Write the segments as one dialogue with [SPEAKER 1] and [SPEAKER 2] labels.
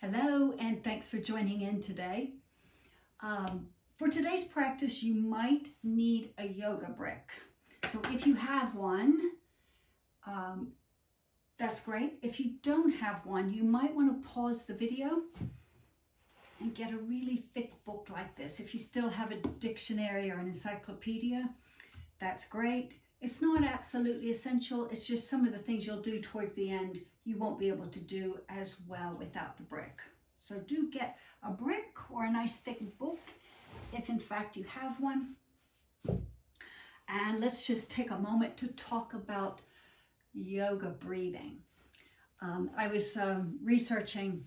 [SPEAKER 1] Hello, and thanks for joining in today. For today's practice, you might need a yoga brick. So if you have one, that's great. If you don't have one, you might want to pause the video and get a really thick book like this. If you still have a dictionary or an encyclopedia, that's great. It's not absolutely essential. It's just some of the things you'll do towards the end you won't be able to do as well without the brick. So do get a brick or a nice thick book if in fact you have one. And let's just take a moment to talk about yoga breathing. I was researching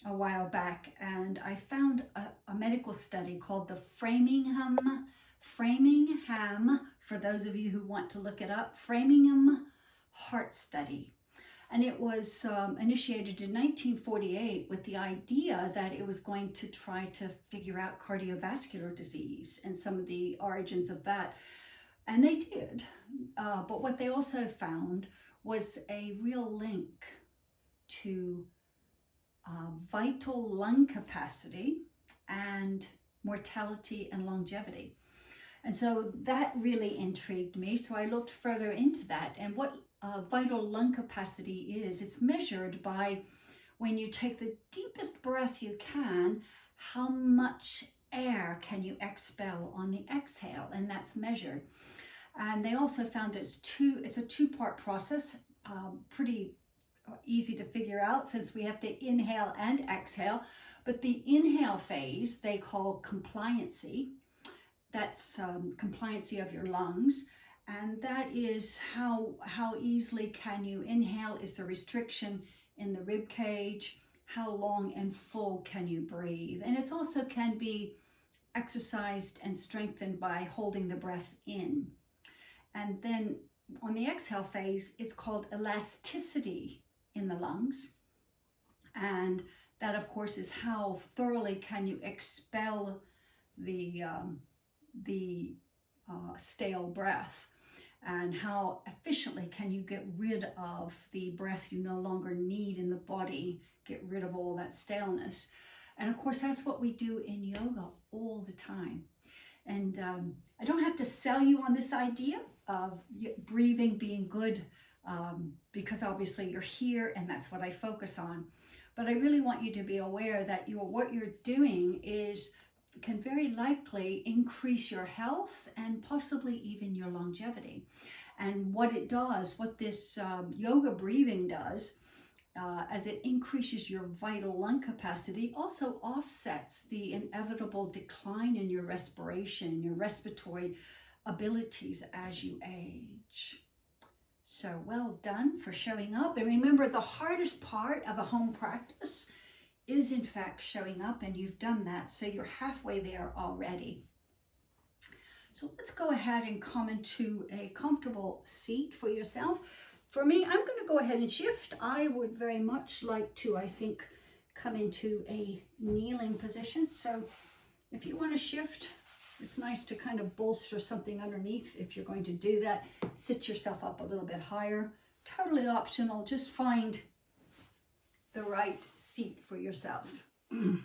[SPEAKER 1] a while back and I found a medical study called the Framingham, for those of you who want to look it up, Framingham Heart Study. And it was initiated in 1948 with the idea that it was going to try to figure out cardiovascular disease and some of the origins of that. And they did. But what they also found was a real link to vital lung capacity and mortality and longevity. And so that really intrigued me. So I looked further into that. And what vital lung capacity is, it's measured by when you take the deepest breath you can, how much air can you expel on the exhale, and that's measured. And they also found that it's a two-part process, pretty easy to figure out since we have to inhale and exhale. But the inhale phase they call compliancy. That's compliancy of your lungs. And that is how easily can you inhale, is the restriction in the rib cage, how long and full can you breathe. And it also can be exercised and strengthened by holding the breath in. And then on the exhale phase, it's called elasticity in the lungs. And that of course is how thoroughly can you expel the stale breath, and how efficiently can you get rid of the breath you no longer need in the body, get rid of all that staleness. And of course that's what we do in yoga all the time. And I don't have to sell you on this idea of breathing being good, because obviously you're here and that's what I focus on. But I really want you to be aware that what you're doing can very likely increase your health and possibly even your longevity. And what it does, what this yoga breathing does, as it increases your vital lung capacity, also offsets the inevitable decline in your respiration, your respiratory abilities as you age. So well done for showing up. And remember, the hardest part of a home practice is in fact showing up, and you've done that, so you're halfway there already. So let's go ahead and come into a comfortable seat for yourself. For me, I'm going to go ahead and shift. I would very much like to, I think, come into a kneeling position. So if you want to shift, it's nice to kind of bolster something underneath. If you're going to do that, sit yourself up a little bit higher. Totally optional. Just find the right seat for yourself. And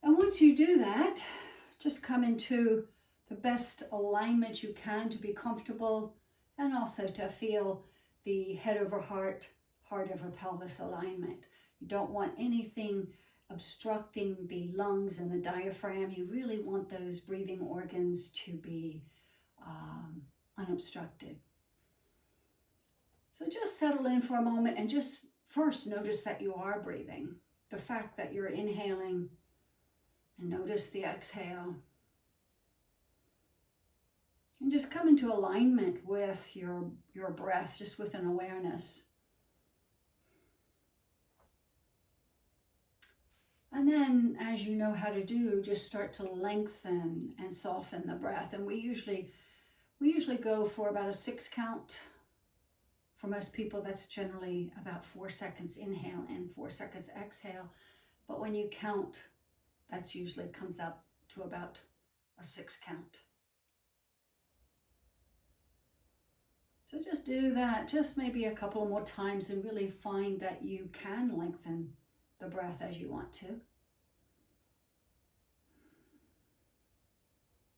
[SPEAKER 1] once you do that, just come into the best alignment you can to be comfortable, and also to feel the head over heart, heart over pelvis alignment. You don't want anything obstructing the lungs and the diaphragm. You really want those breathing organs to be unobstructed. So just settle in for a moment and just first notice that you are breathing. The fact that you're inhaling, and notice the exhale. And just come into alignment with your breath, just with an awareness. And then, as you know how to do, just start to lengthen and soften the breath. And we usually go for about a 6 count. For most people, that's generally about 4 seconds inhale and 4 seconds exhale. But when you count, that's usually comes up to about a 6 count. So just do that, just maybe a couple more times, and really find that you can lengthen the breath as you want to.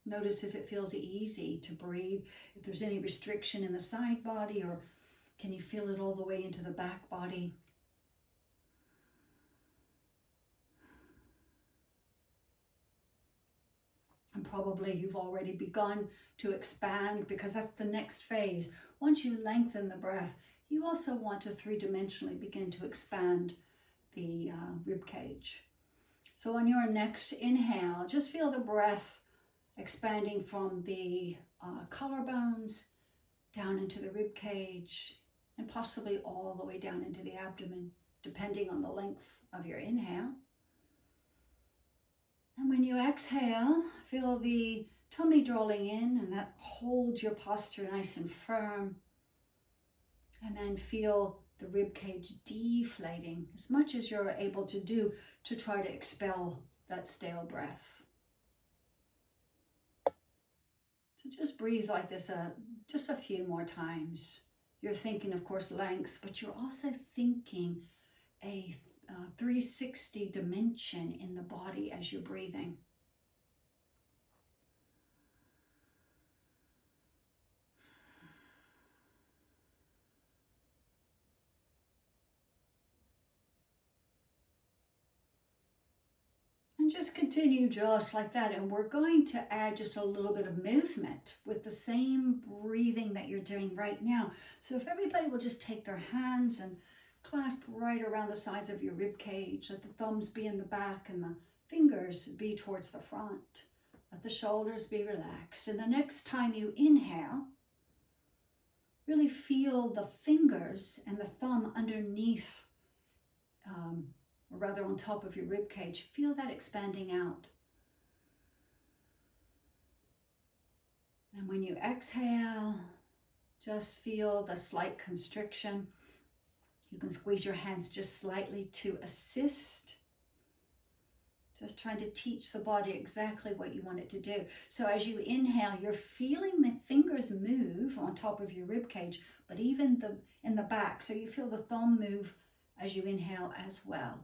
[SPEAKER 1] Notice if it feels easy to breathe, if there's any restriction in the side body, or can you feel it all the way into the back body? And probably you've already begun to expand, because that's the next phase. Once you lengthen the breath, you also want to three-dimensionally begin to expand the rib cage. So on your next inhale, just feel the breath expanding from the collarbones down into the rib cage, and possibly all the way down into the abdomen, depending on the length of your inhale. And when you exhale, feel the tummy drawing in, and that holds your posture nice and firm. And then feel the rib cage deflating as much as you're able to do to try to expel that stale breath. So just breathe like this just a few more times. You're thinking, of course, length, but you're also thinking a 360 dimension in the body as you're breathing. And just continue just like that. And we're going to add just a little bit of movement with the same breathing that you're doing right now. So if everybody will just take their hands and clasp right around the sides of your rib cage. Let the thumbs be in the back and the fingers be towards the front. Let the shoulders be relaxed. And the next time you inhale, really feel the fingers and the thumb underneath, or rather on top of your rib cage. Feel that expanding out. And when you exhale, just feel the slight constriction. You can squeeze your hands just slightly to assist. Just trying to teach the body exactly what you want it to do. So as you inhale, you're feeling the fingers move on top of your rib cage, but even in the back. So you feel the thumb move as you inhale as well.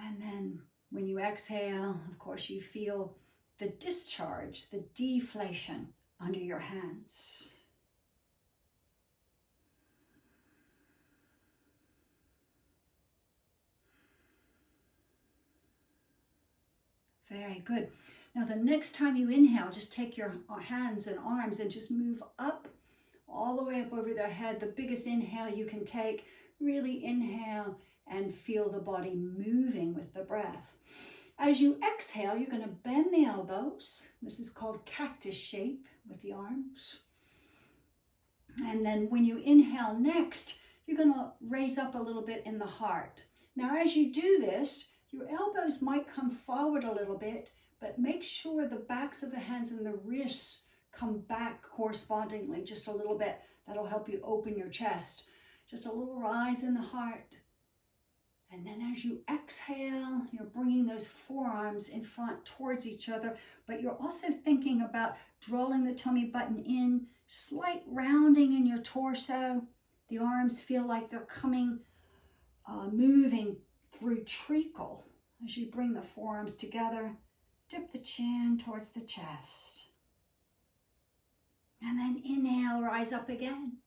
[SPEAKER 1] And then when you exhale, of course, you feel the discharge, the deflation under your hands. Very good. Now the next time you inhale, just take your hands and arms and just move up, all the way up over their head. The biggest inhale you can take. Really inhale and feel the body moving with the breath. As you exhale, you're going to bend the elbows. This is called cactus shape with the arms. And then when you inhale next, you're going to raise up a little bit in the heart. Now as you do this, your elbows might come forward a little bit, but make sure the backs of the hands and the wrists come back correspondingly just a little bit. That'll help you open your chest. Just a little rise in the heart. And then as you exhale, you're bringing those forearms in front towards each other, but you're also thinking about drawing the tummy button in, slight rounding in your torso. The arms feel like they're coming, moving through treacle. As you bring the forearms together, dip the chin towards the chest. And then inhale, rise up again.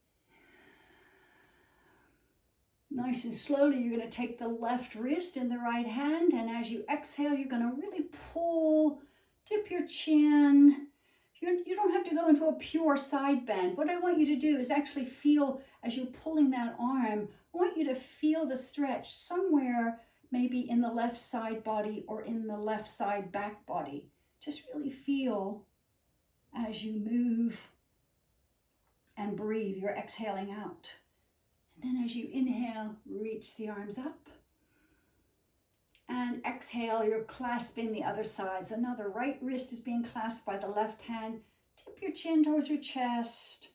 [SPEAKER 1] Nice and slowly, you're going to take the left wrist in the right hand, and as you exhale, you're going to really pull, dip your chin. You don't have to go into a pure side bend. What I want you to do is actually feel, as you're pulling that arm, I want you to feel the stretch somewhere, maybe in the left side body or in the left side back body. Just really feel as you move and breathe, you're exhaling out. And then as you inhale, reach the arms up. And exhale, you're clasping the other side. So now the right wrist is being clasped by the left hand. Tip your chin towards your chest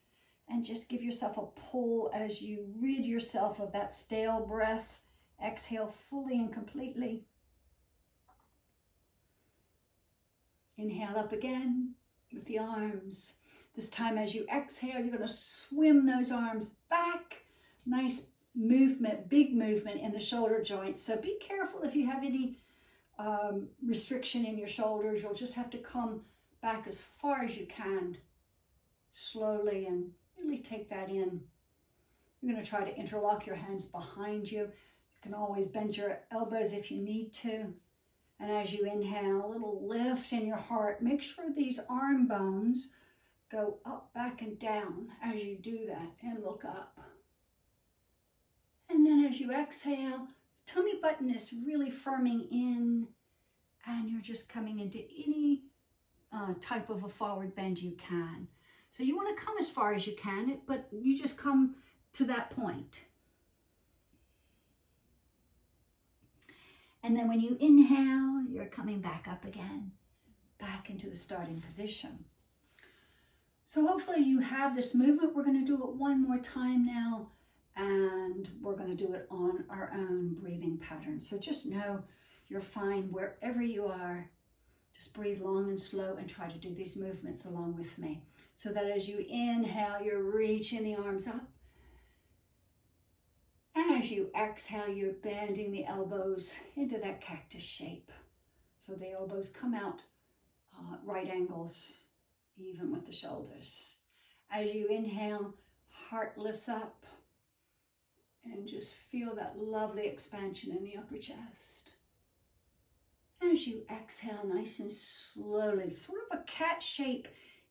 [SPEAKER 1] and just give yourself a pull as you rid yourself of that stale breath. Exhale fully and completely. Inhale up again. with the arms. This time as you exhale, you're going to swim those arms back. Nice movement, big movement in the shoulder joints. So be careful if you have any restriction in your shoulders. You'll just have to come back as far as you can, slowly, and really take that in. You're going to try to interlock your hands behind you. You can always bend your elbows if you need to. And as you inhale, a little lift in your heart. Make sure these arm bones go up, back, and down as you do that, and look up. And then as you exhale, tummy button is really firming in, and you're just coming into any type of a forward bend you can. So you want to come as far as you can, but you just come to that point. And then when you inhale, you're coming back up again, back into the starting position. So hopefully you have this movement. We're going to do it one more time now, and we're going to do it on our own breathing pattern. So just know you're fine wherever you are. Just breathe long and slow and try to do these movements along with me. So that as you inhale, you're reaching the arms up. And as you exhale, you're bending the elbows into that cactus shape. So the elbows come out right angles, even with the shoulders. As you inhale, heart lifts up. And just feel that lovely expansion in the upper chest. As you exhale, nice and slowly, sort of a cat shape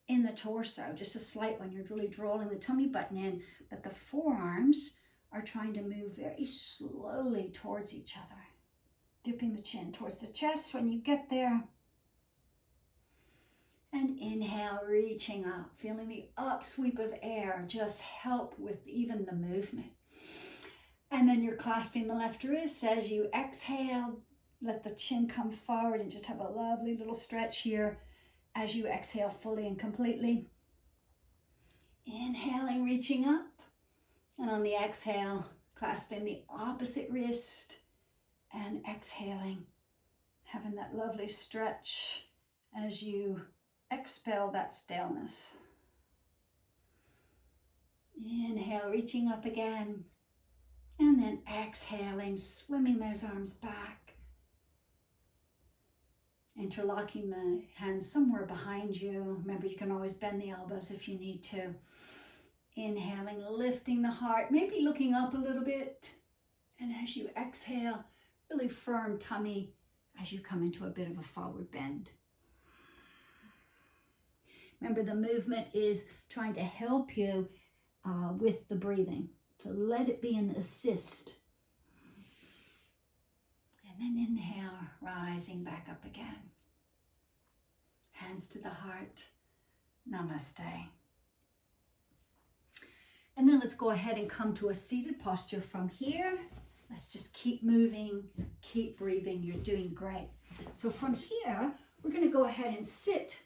[SPEAKER 1] in the torso, just a slight one. You're really drawing the tummy button in, but the forearms are trying to move very slowly towards each other. Dipping the chin towards the chest when you get there. And inhale, reaching up, feeling the upsweep of air just help with even the movement. And then you're clasping the left wrist as you exhale. Let the chin come forward and just have a lovely little stretch here as you exhale fully and completely. Inhaling, reaching up. And on the exhale, clasping the opposite wrist and exhaling, having that lovely stretch as you expel that staleness. Inhale, reaching up again. And then exhaling, swimming those arms back. Interlocking the hands somewhere behind you. Remember, you can always bend the elbows if you need to. Inhaling, lifting the heart, maybe looking up a little bit. And as you exhale, really firm tummy as you come into a bit of a forward bend. Remember, the movement is trying to help you with the breathing. So let it be an assist. And then inhale, rising back up again. Hands to the heart. Namaste. And then let's go ahead and come to a seated posture from here. Let's just keep moving, keep breathing. You're doing great. So from here, we're going to go ahead and sit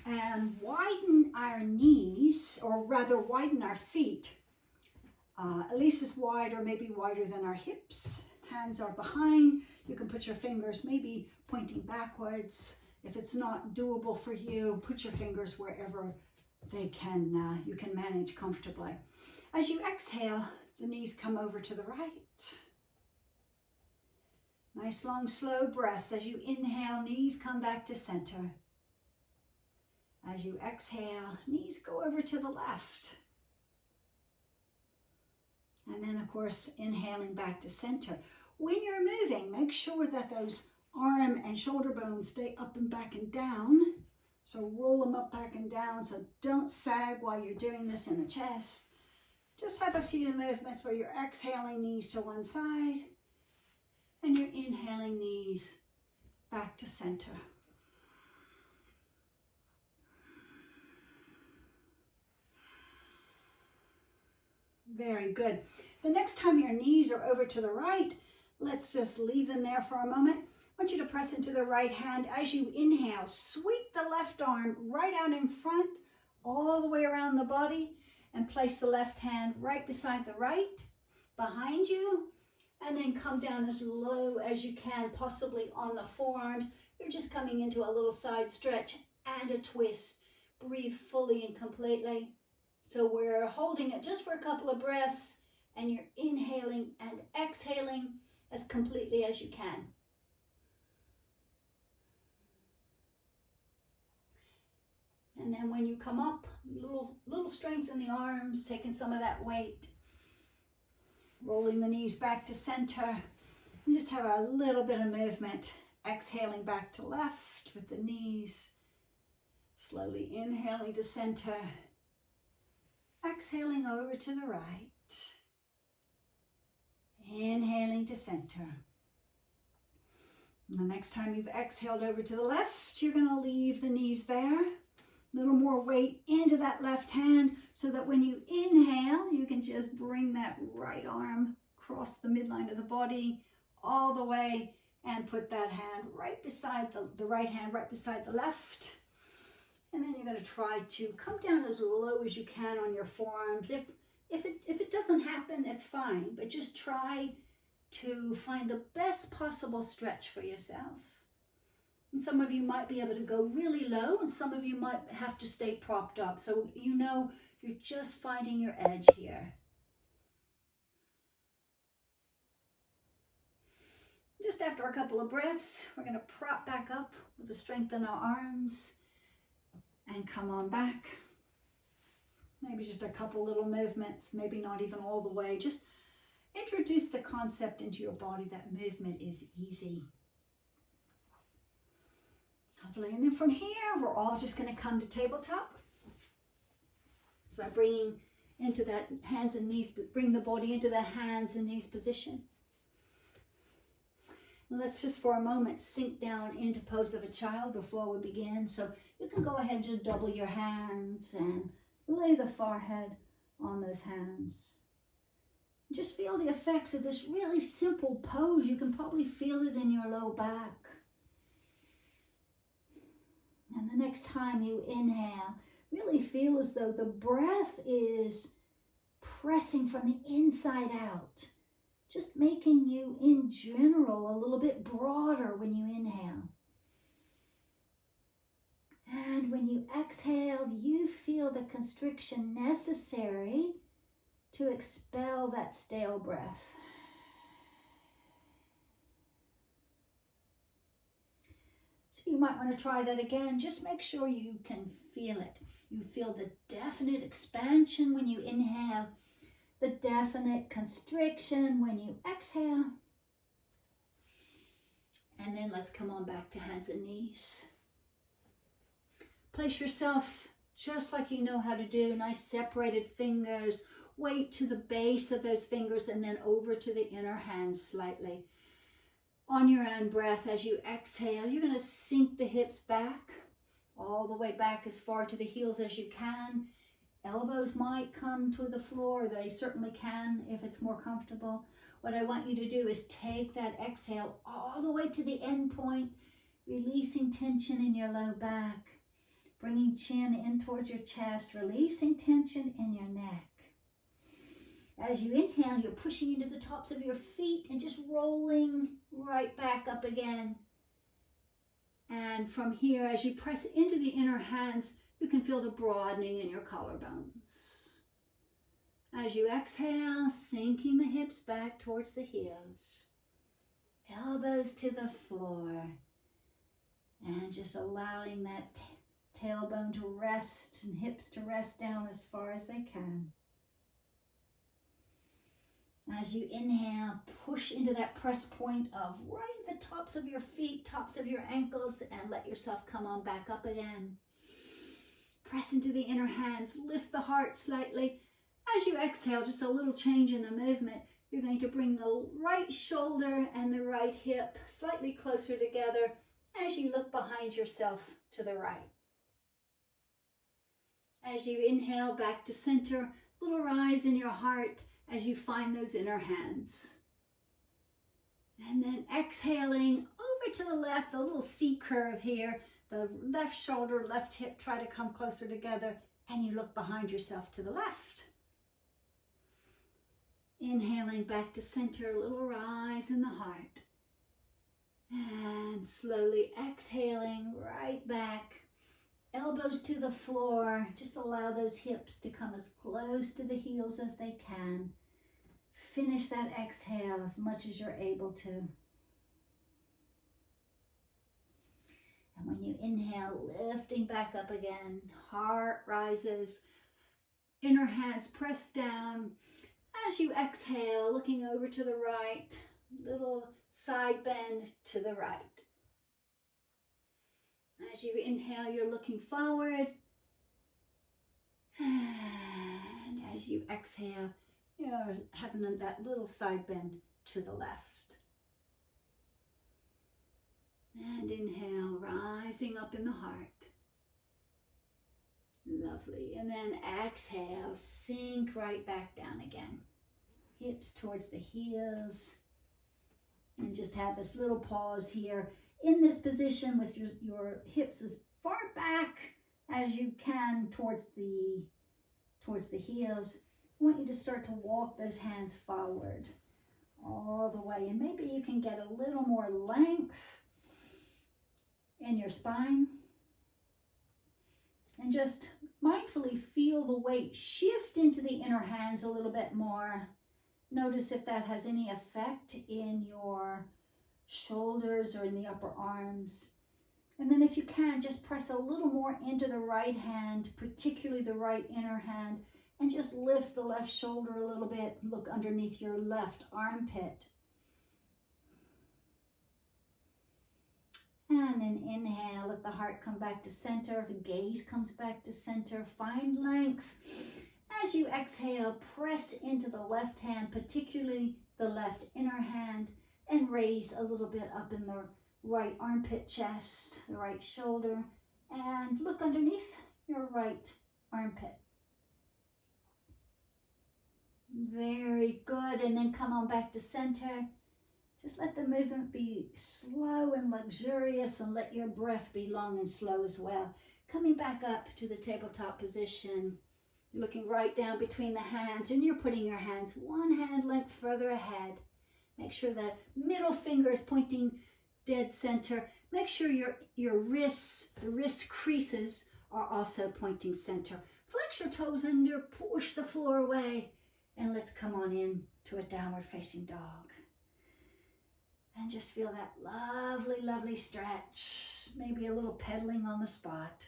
[SPEAKER 1] and widen our knees, or rather widen our feet, at least as wide or maybe wider than our hips. Hands are behind. You can put your fingers maybe pointing backwards. If it's not doable for you, put your fingers wherever they can, you can manage comfortably. As you exhale, the knees come over to the right. Nice long slow breaths. As you inhale, knees come back to center. As you exhale, knees go over to the left. And then, of course, inhaling back to center. When you're moving, make sure that those arm and shoulder bones stay up and back and down. So roll them up, back and down. So don't sag while you're doing this in the chest. Just have a few movements where you're exhaling, knees to one side, and you're inhaling, knees back to center. Very good. The next time your knees are over to the right, let's just leave them there for a moment. I want you to press into the right hand. As you inhale, sweep the left arm right out in front, all the way around the body, and place the left hand right beside the right, behind you, and then come down as low as you can, possibly on the forearms. You're just coming into a little side stretch and a twist. breathe fully and completely. So we're holding it just for a couple of breaths, and you're inhaling and exhaling as completely as you can. And then when you come up, little strength in the arms, taking some of that weight, rolling the knees back to center, and just have a little bit of movement. Exhaling back to left with the knees, slowly inhaling to center, exhaling over to the right, inhaling to center. And the next time you've exhaled over to the left, you're going to leave the knees there. A little more weight into that left hand so that when you inhale, you can just bring that right arm across the midline of the body all the way and put that hand right beside the right hand right beside the left. And then you're going to try to come down as low as you can on your forearms. If it doesn't happen, that's fine, but just try to find the best possible stretch for yourself. And some of you might be able to go really low, and some of you might have to stay propped up. So you know you're just finding your edge here. Just after a couple of breaths, we're going to prop back up with the strength in our arms and come on back. Maybe just a couple little movements, maybe not even all the way. Just introduce the concept into your body that movement is easy. Lovely. And then from here, we're all just going to come to tabletop. So bringing into that hands and knees, bring the body into that hands and knees position. And let's just for a moment sink down into pose of a child before we begin. So you can go ahead and just double your hands and lay the forehead on those hands. Just feel the effects of this really simple pose. You can probably feel it in your low back. And the next time you inhale, really feel as though the breath is pressing from the inside out. Just making you, in general, a little bit broader when you inhale. And when you exhale, you feel the constriction necessary to expel that stale breath. So you might want to try that again. Just make sure you can feel it. You feel the definite expansion when you inhale, the definite constriction when you exhale. And then let's come on back to hands and knees. Place yourself just like you know how to do. Nice separated fingers. Weight to the base of those fingers and then over to the inner hands slightly. On your own breath, as you exhale, you're going to sink the hips back, all the way back as far to the heels as you can. Elbows might come to the floor. They certainly can if it's more comfortable. What I want you to do is take that exhale all the way to the end point, releasing tension in your low back, bringing chin in towards your chest, releasing tension in your neck. As you inhale, you're pushing into the tops of your feet and just rolling right back up again. And from here, as you press into the inner hands, you can feel the broadening in your collarbones. As you exhale, sinking the hips back towards the heels. Elbows to the floor. And just allowing that tailbone to rest and hips to rest down as far as they can. As you inhale, push into that press point of right at the tops of your feet, tops of your ankles, and let yourself come on back up again. Press into the inner hands, lift the heart slightly. As you exhale, just a little change in the movement. You're going to bring the right shoulder and the right hip slightly closer together as you look behind yourself to the right. As you inhale back to center, little rise in your heart as you find those inner hands. And then exhaling over to the left, a little C curve here. The left shoulder, left hip try to come closer together, and you look behind yourself to the left. Inhaling back to center, a little rise in the heart. And slowly exhaling right back. elbows to the floor. Just allow those hips to come as close to the heels as they can. Finish that exhale as much as you're able to. And when you inhale, lifting back up again, heart rises, inner hands press down. As you exhale, looking over to the right, little side bend to the right. As you inhale, you're looking forward. And as you exhale, you're having that little side bend to the left. And inhale, rising up in the heart. Lovely. And then exhale, sink right back down again. Hips towards the heels. And just have this little pause here in this position with your hips as far back as you can towards the heels. I want you to start to walk those hands forward all the way. And maybe you can get a little more length in your spine. And just mindfully feel the weight shift into the inner hands a little bit more. Notice if that has any effect in your shoulders or in the upper arms. And then if you can, just press a little more into the right hand, particularly the right inner hand, and just lift the left shoulder a little bit. Look underneath your left armpit. And then inhale, let the heart come back to center, the gaze comes back to center, find length. As you exhale, press into the left hand, particularly the left inner hand, and raise a little bit up in the right armpit chest, the right shoulder, and look underneath your right armpit. Very good, and then come on back to center. Just let the movement be slow and luxurious, and let your breath be long and slow as well. Coming back up to the tabletop position. You're looking right down between the hands, and you're putting your hands one hand length further ahead. Make sure the middle finger is pointing dead center. Make sure your wrists, the wrist creases are also pointing center. Flex your toes under, push the floor away, and let's come on in to a downward facing dog. And just feel that lovely, lovely stretch. Maybe a little pedaling on the spot.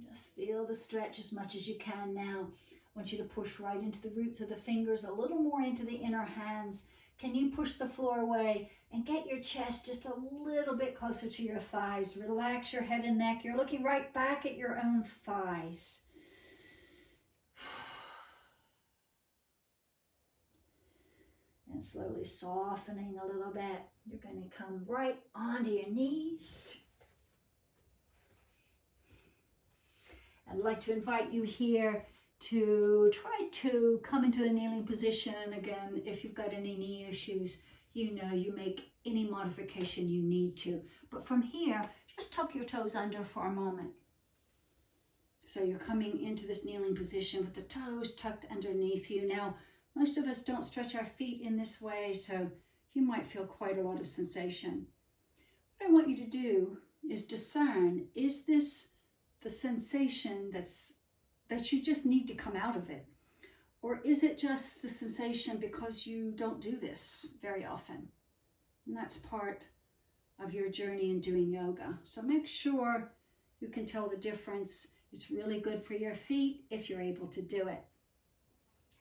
[SPEAKER 1] Just feel the stretch as much as you can now. I want you to push right into the roots of the fingers, a little more into the inner hands. Can you push the floor away and get your chest just a little bit closer to your thighs? Relax your head and neck. You're looking right back at your own thighs. And slowly softening a little bit. You're going to come right onto your knees. I'd like to invite you here to try to come into a kneeling position. Again, if you've got any knee issues, you make any modification you need to. But from here, just tuck your toes under for a moment. So you're coming into this kneeling position with the toes tucked underneath you. Now, most of us don't stretch our feet in this way, so you might feel quite a lot of sensation. What I want you to do is discern, is this the sensation that you just need to come out of it? Or is it just the sensation because you don't do this very often? And that's part of your journey in doing yoga. So make sure you can tell the difference. It's really good for your feet if you're able to do it.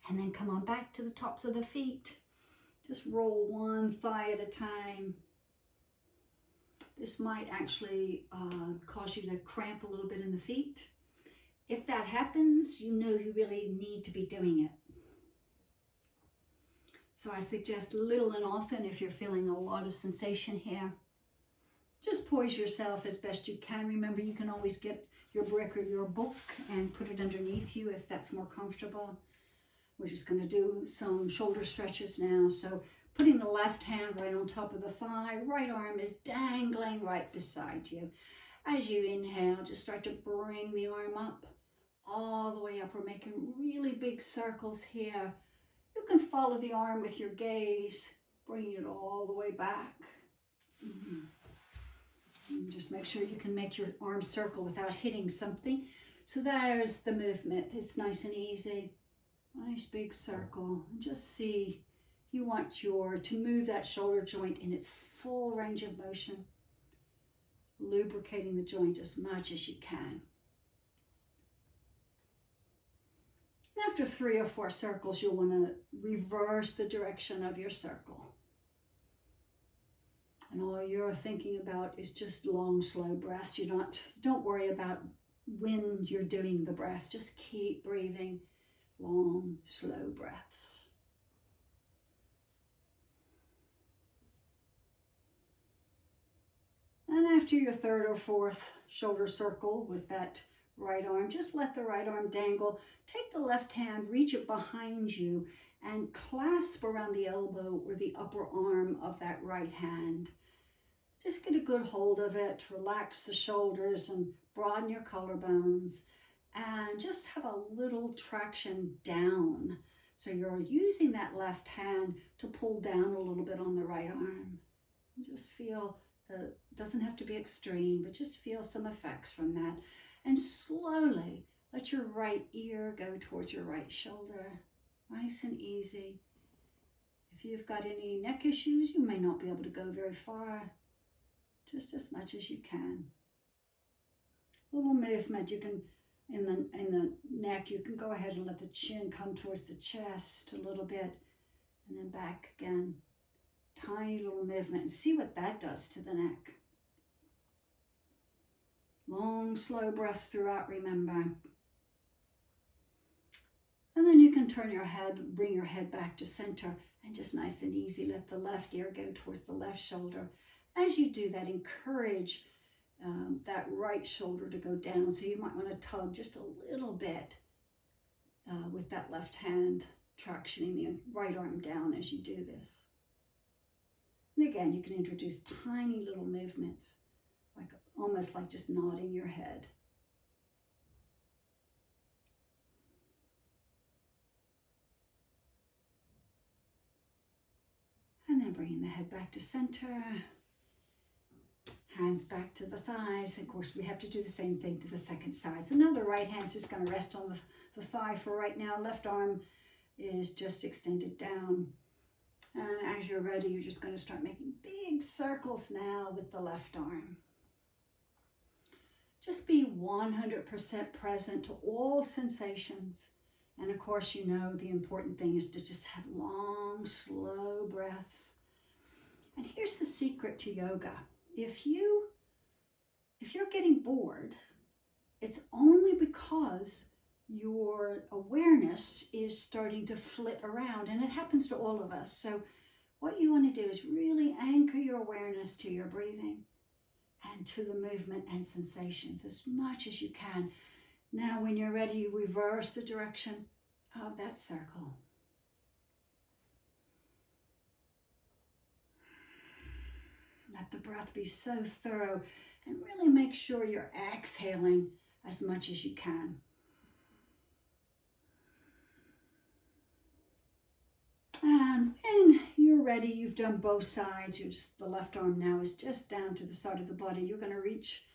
[SPEAKER 1] And then come on back to the tops of the feet. Just roll one thigh at a time. This might actually cause you to cramp a little bit in the feet. If that happens, you know you really need to be doing it. So I suggest little and often if you're feeling a lot of sensation here. Just poise yourself as best you can. Remember, you can always get your brick or your book and put it underneath you if that's more comfortable. We're just going to do some shoulder stretches now. So putting the left hand right on top of the thigh, right arm is dangling right beside you. As you inhale, just start to bring the arm up, all the way up. We're making really big circles here. You can follow the arm with your gaze. bringing it all the way back. And just make sure you can make your arm circle without hitting something. So there's the movement. It's nice and easy. Nice big circle. And just see, you want to move that shoulder joint in its full range of motion, lubricating the joint as much as you can. And after 3 or 4 circles, you'll want to reverse the direction of your circle. And all you're thinking about is just long, slow breaths. Don't worry about when you're doing the breath. Just keep breathing long, slow breaths. And after your 3rd or 4th shoulder circle with that right arm, just let the right arm dangle. Take the left hand, reach it behind you, and clasp around the elbow or the upper arm of that right hand. Just get a good hold of it, relax the shoulders and broaden your collarbones, and just have a little traction down. So you're using that left hand to pull down a little bit on the right arm. Just feel, doesn't have to be extreme, but just feel some effects from that. And slowly let your right ear go towards your right shoulder. Nice and easy. If you've got any neck issues, you may not be able to go very far. Just as much as you can. Little movement, you can, in the neck, you can go ahead and let the chin come towards the chest a little bit, and then back again. Tiny little movement, and see what that does to the neck. Long, slow breaths throughout, remember. And then you can turn your head, bring your head back to center, and just nice and easy, let the left ear go towards the left shoulder. As you do that, encourage that right shoulder to go down. So you might want to tug just a little bit with that left hand, tractioning the right arm down as you do this. And again, you can introduce tiny little movements, almost like just nodding your head. And then bringing the head back to center. Hands back to the thighs. Of course, we have to do the same thing to the second side. So now the right hand's just going to rest on the thigh for right now. Left arm is just extended down. And as you're ready, you're just going to start making big circles now with the left arm. Just be 100% present to all sensations. And of course, you know the important thing is to just have long, slow breaths. And here's the secret to yoga. If you're getting bored, it's only because your awareness is starting to flit around, and it happens to all of us. So what you want to do is really anchor your awareness to your breathing and to the movement and sensations as much as you can. Now, when you're ready, you reverse the direction of that circle. Let the breath be so thorough, and really make sure you're exhaling as much as you can. And when you're ready, you've done both sides. The left arm now is just down to the side of the body. You're going to reach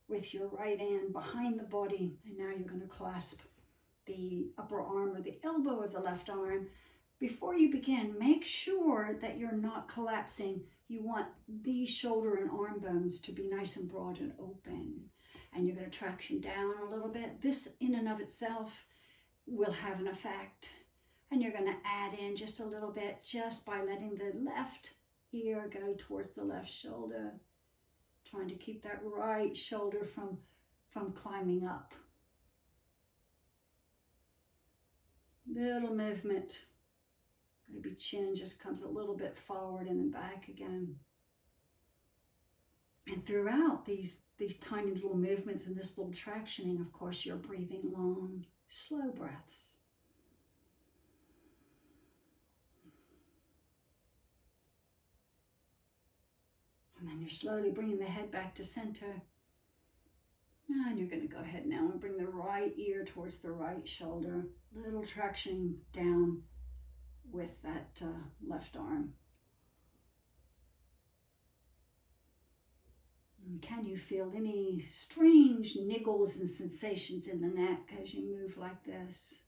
[SPEAKER 1] with your right hand behind the body, and now you're going to clasp the upper arm or the elbow of the left arm. Before you begin, make sure that you're not collapsing. You want these shoulder and arm bones to be nice and broad and open. And you're going to traction down a little bit. This in and of itself will have an effect. And you're going to add in just a little bit just by letting the left ear go towards the left shoulder. Trying to keep that right shoulder from climbing up. Little movement. Maybe chin just comes a little bit forward and then back again. And throughout these tiny little movements and this little tractioning, of course, you're breathing long, slow breaths. And then you're slowly bringing the head back to center. And you're going to go ahead now and bring the right ear towards the right shoulder. Little traction down with that left arm. And can you feel any strange niggles and sensations in the neck as you move like this?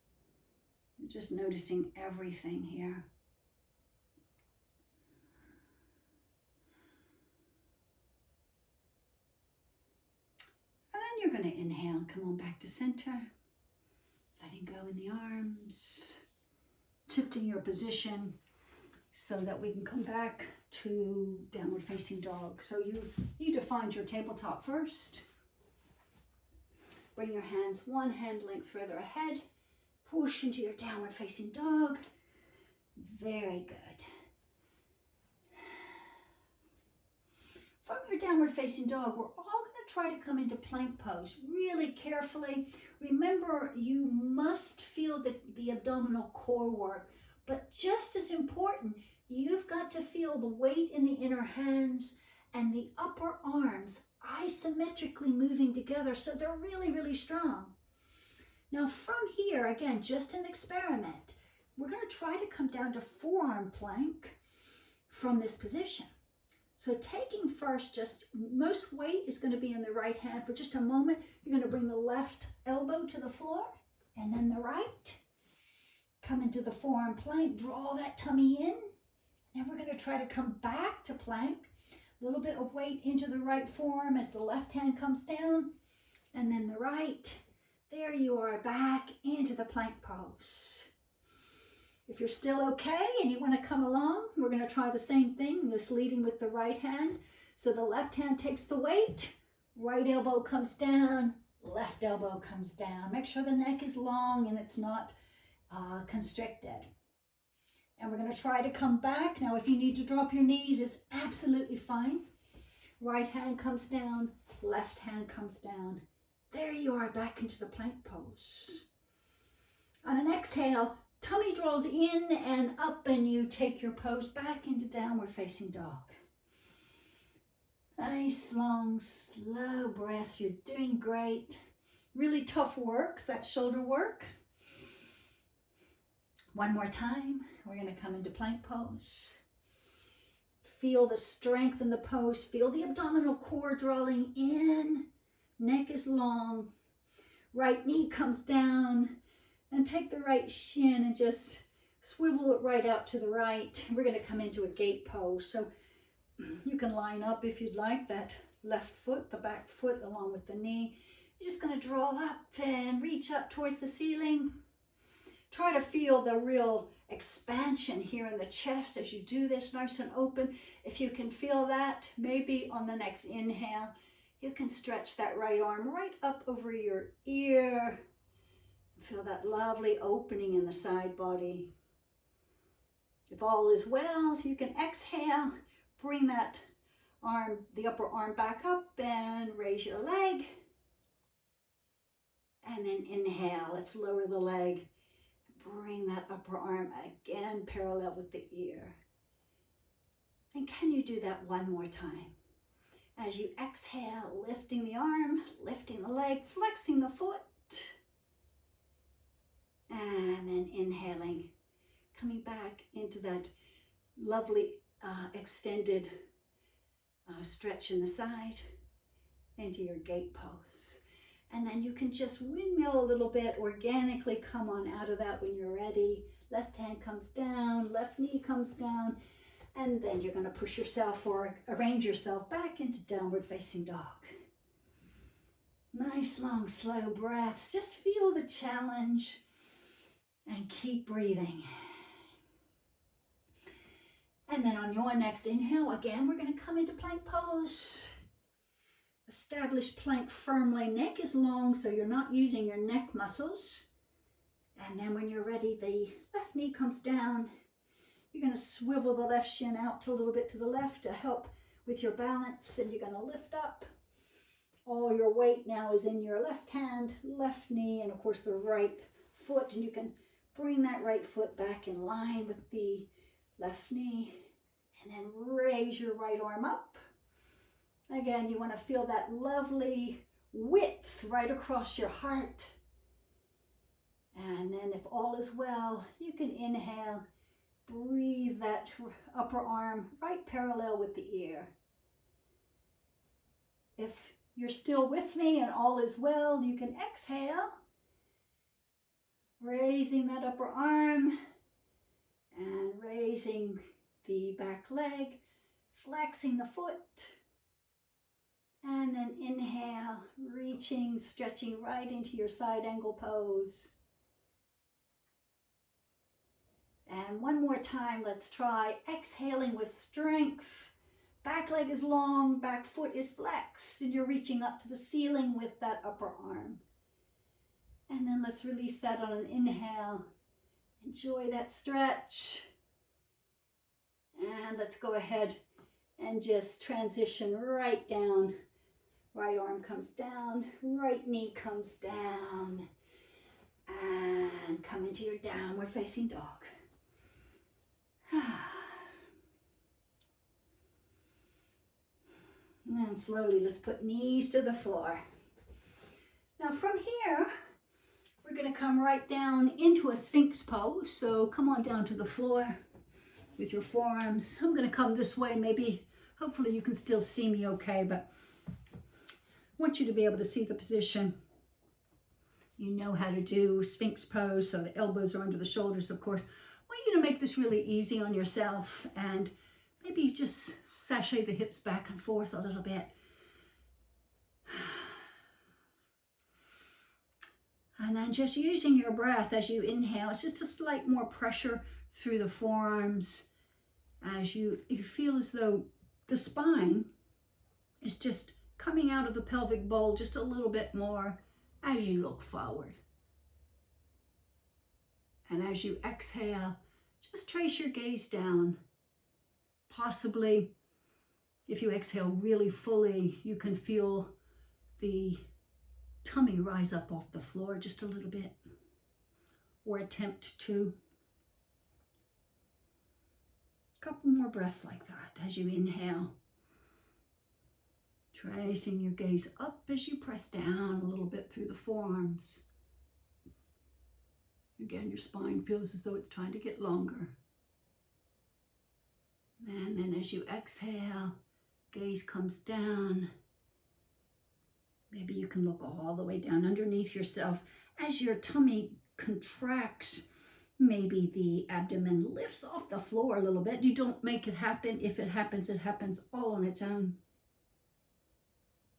[SPEAKER 1] You're just noticing everything here. And then you're going to inhale, come on back to center, letting go in the arms, shifting your position so that we can come back to downward facing dog. So you need to find your tabletop first. Bring your hands one hand length further ahead. Push into your downward facing dog. Very good. From your downward facing dog, we're all going to try to come into plank pose really carefully. Remember, you must feel the abdominal core work, but just as important, you've got to feel the weight in the inner hands and the upper arms isometrically moving together so they're really, really strong. Now from here, again, just an experiment, we're going to try to come down to forearm plank from this position. So taking first, just most weight is going to be in the right hand. For just a moment, you're going to bring the left elbow to the floor and then the right. Come into the forearm plank, draw that tummy in. Now we're going to try to come back to plank. A little bit of weight into the right forearm as the left hand comes down, and then the right. There you are, back into the plank pose. If you're still okay and you want to come along, we're going to try the same thing, this leading with the right hand. So the left hand takes the weight, right elbow comes down, left elbow comes down. Make sure the neck is long and it's not constricted. And we're going to try to come back. Now, if you need to drop your knees, it's absolutely fine. Right hand comes down, left hand comes down. There you are, back into the plank pose. On an exhale, tummy draws in and up, and you take your pose back into downward facing dog. Nice, long, slow breaths. You're doing great. Really tough work, that shoulder work. One more time, we're going to come into plank pose. Feel the strength in the pose. Feel the abdominal core drawing in. Neck is long. Right knee comes down. And take the right shin and just swivel it right out to the right. We're going to come into a gate pose. So you can line up if you'd like, that left foot, the back foot along with the knee. You're just going to draw up and reach up towards the ceiling. Try to feel the real expansion here in the chest as you do this, nice and open. If you can feel that, maybe on the next inhale, you can stretch that right arm right up over your ear. Feel that lovely opening in the side body. If all is well, you can exhale, bring that arm, the upper arm back up and raise your leg. And then inhale, let's lower the leg. Bring that upper arm again parallel with the ear. And can you do that one more time? As you exhale, lifting the arm, lifting the leg, flexing the foot. And then inhaling, coming back into that lovely extended stretch in the side, into your gate pose. And then you can just windmill a little bit, organically come on out of that when you're ready. Left hand comes down, left knee comes down, and then you're going to push yourself or arrange yourself back into downward facing dog. Nice, long, slow breaths. Just feel the challenge and keep breathing. And then on your next inhale, again, we're going to come into plank pose. Establish plank firmly. Neck is long, so you're not using your neck muscles. And then when you're ready, the left knee comes down. You're going to swivel the left shin out a little bit to the left to help with your balance. And you're going to lift up. All your weight now is in your left hand, left knee, and of course the right foot. And you can bring that right foot back in line with the left knee. And then raise your right arm up. Again, you want to feel that lovely width right across your heart. And then if all is well, you can inhale, breathe that upper arm right parallel with the ear. If you're still with me and all is well, you can exhale, raising that upper arm and raising the back leg, flexing the foot, and then inhale, reaching, stretching right into your side angle pose. And one more time, let's try exhaling with strength. Back leg is long, back foot is flexed, and you're reaching up to the ceiling with that upper arm. And then let's release that on an inhale. Enjoy that stretch. And let's go ahead and just transition right down. Right arm comes down, right knee comes down, and come into your downward facing dog. And slowly, let's put knees to the floor. Now from here, we're going to come right down into a Sphinx pose. So come on down to the floor with your forearms. I'm going to come this way. Maybe, hopefully you can still see me okay, but I want you to be able to see the position. You know how to do Sphinx pose, so the elbows are under the shoulders, of course. I want you to make this really easy on yourself and maybe just sashay the hips back and forth a little bit. And then just using your breath as you inhale, it's just a slight more pressure through the forearms as you feel as though the spine is just coming out of the pelvic bowl just a little bit more as you look forward. And as you exhale, just trace your gaze down. Possibly, if you exhale really fully, you can feel the tummy rise up off the floor just a little bit, or attempt to. A couple more breaths like that as you inhale. Tracing your gaze up as you press down a little bit through the forearms. Again, your spine feels as though it's trying to get longer. And then as you exhale, gaze comes down. Maybe you can look all the way down underneath yourself. As your tummy contracts, maybe the abdomen lifts off the floor a little bit. You don't make it happen. If it happens all on its own.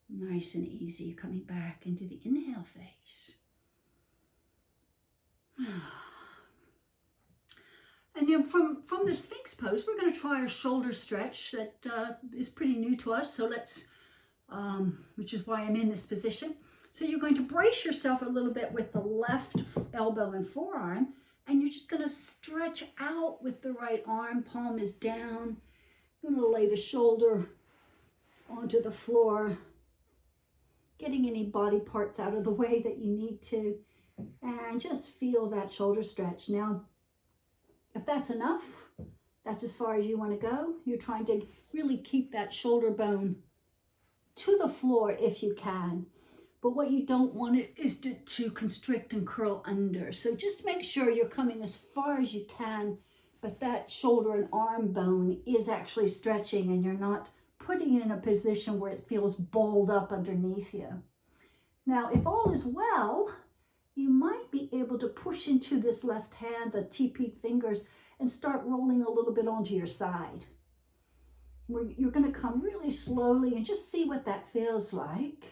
[SPEAKER 1] Nice and easy, coming back into the inhale phase. And then from the Sphinx pose, we're going to try a shoulder stretch that is pretty new to us. So let's, which is why I'm in this position. So you're going to brace yourself a little bit with the left elbow and forearm, and you're just going to stretch out with the right arm. Palm is down. You're going to lay the shoulder onto the floor, getting any body parts out of the way that you need to, and just feel that shoulder stretch. Now, if that's enough, that's as far as you want to go. You're trying to really keep that shoulder bone to the floor if you can. But what you don't want it is to constrict and curl under. So just make sure you're coming as far as you can, but that shoulder and arm bone is actually stretching and you're not putting it in a position where it feels balled up underneath you. Now, if all is well, you might be able to push into this left hand, the TP fingers, and start rolling a little bit onto your side. You're going to come really slowly and just see what that feels like.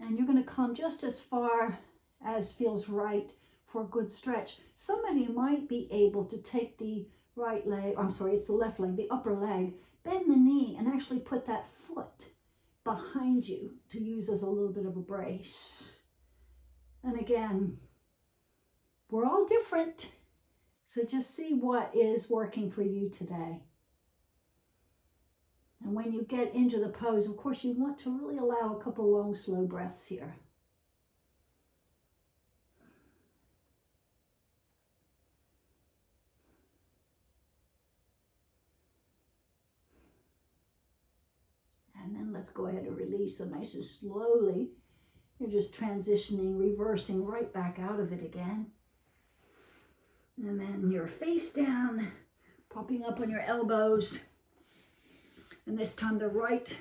[SPEAKER 1] And you're going to come just as far as feels right for a good stretch. Some of you might be able to take the right leg, it's the left leg, the upper leg, bend the knee and actually put that foot behind you to use as a little bit of a brace. And again, we're all different, so just see what is working for you today. And when you get into the pose, of course, you want to really allow a couple long, slow breaths here. And then let's go ahead and release so nice and slowly. You're just transitioning, reversing right back out of it again. And then you're face down, popping up on your elbows. And this time the right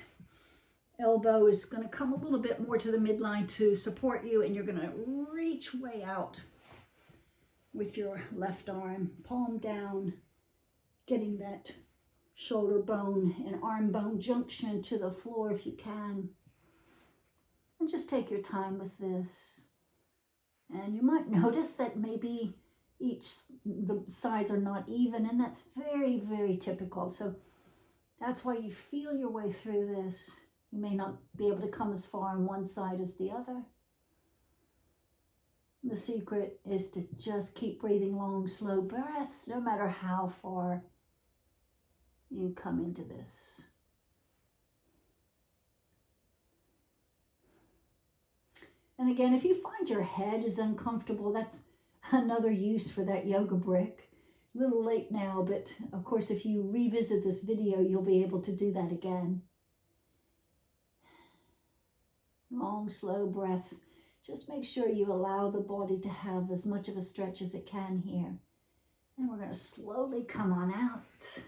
[SPEAKER 1] elbow is going to come a little bit more to the midline to support you, and you're going to reach way out with your left arm, palm down, getting that shoulder bone and arm bone junction to the floor if you can. And just take your time with this. And you might notice that maybe the sides are not even, and that's very, very typical. So that's why you feel your way through this. You may not be able to come as far on one side as the other. The secret is to just keep breathing long, slow breaths, no matter how far you come into this. And again, if you find your head is uncomfortable, that's another use for that yoga brick. A little late now, but of course, if you revisit this video, you'll be able to do that again. Long, slow breaths. Just make sure you allow the body to have as much of a stretch as it can here. And we're going to slowly come on out.